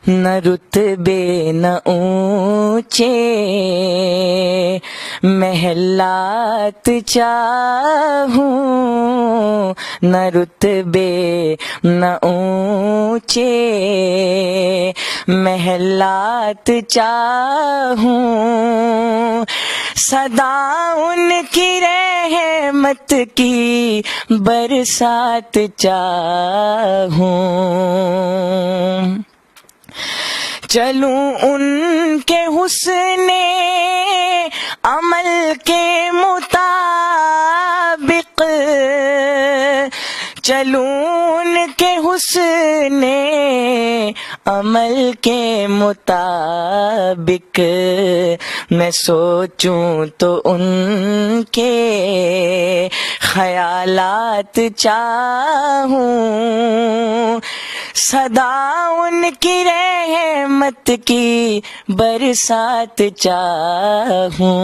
نہ رتبے نہ اونچے محلات چاہوں، نہ رتبے نہ اونچے محلات چاہوں، سدا ان کی رحمت کی برسات چاہوں، چلوں ان کے حسن عمل کے مطابق، چلوں ان کے حسن عمل کے مطابق، میں سوچوں تو ان کے خیالات چاہوں، سدا ان کی رحمت کی برسات چاہوں،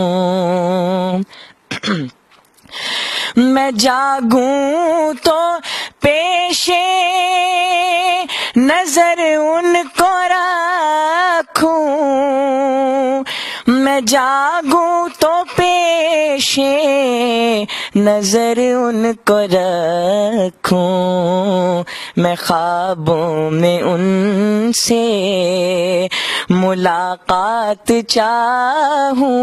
میں جاگوں تو پیشے نظر ان کو رکھوں، میں جاگوں تو پیشے نظر ان کو رکھوں، میں خوابوں میں ان سے ملاقات چاہوں،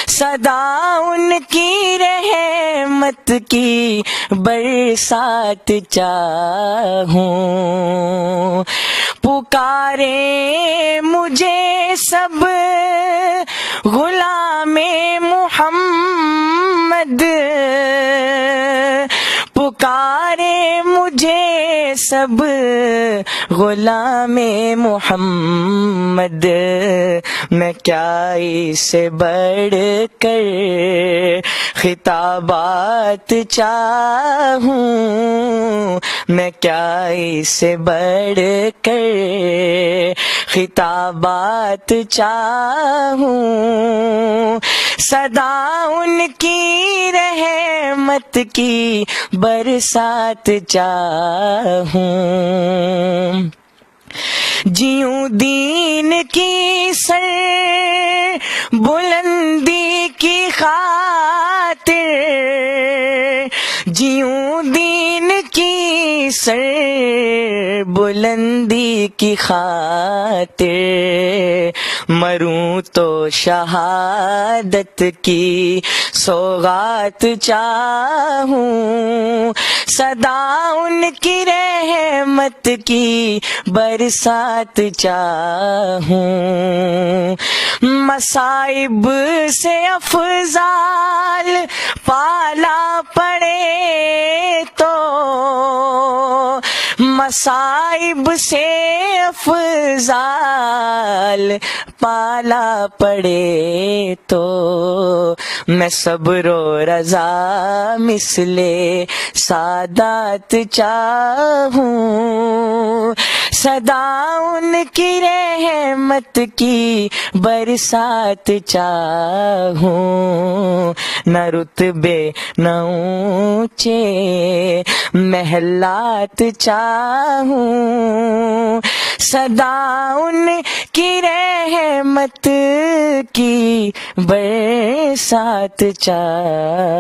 سدا ان کی رحمت کی برسات چاہوں، پکارے مجھے سب غلام محمد، پکارے مجھے سب غلام محمد، میں کیا اس سے بڑھ کر خطابات چاہوں، میں کیا اس سے بڑھ کر خطابات چاہوں، سدا ان کی رحمت کی برسات چاہوں، جیوں دین کی سر بلندی کی خاطر، جیوں دین کی سر بلندی کی خاطر، مروں تو شہادت کی سوغات چاہوں، سدا ان کی رحمت کی برسات چاہوں، مصائب سے افضال پالا پڑے تو، مصائب سے افضال پالا پڑے تو، میں صبر و رضا مثل سادات چاہوں، سدا ان کی رحمت کی برسات چاہوں، نہ رتبے نہ اونچے محلات چاہوں، سدا ان کی رحمت کی برسات چاہوں۔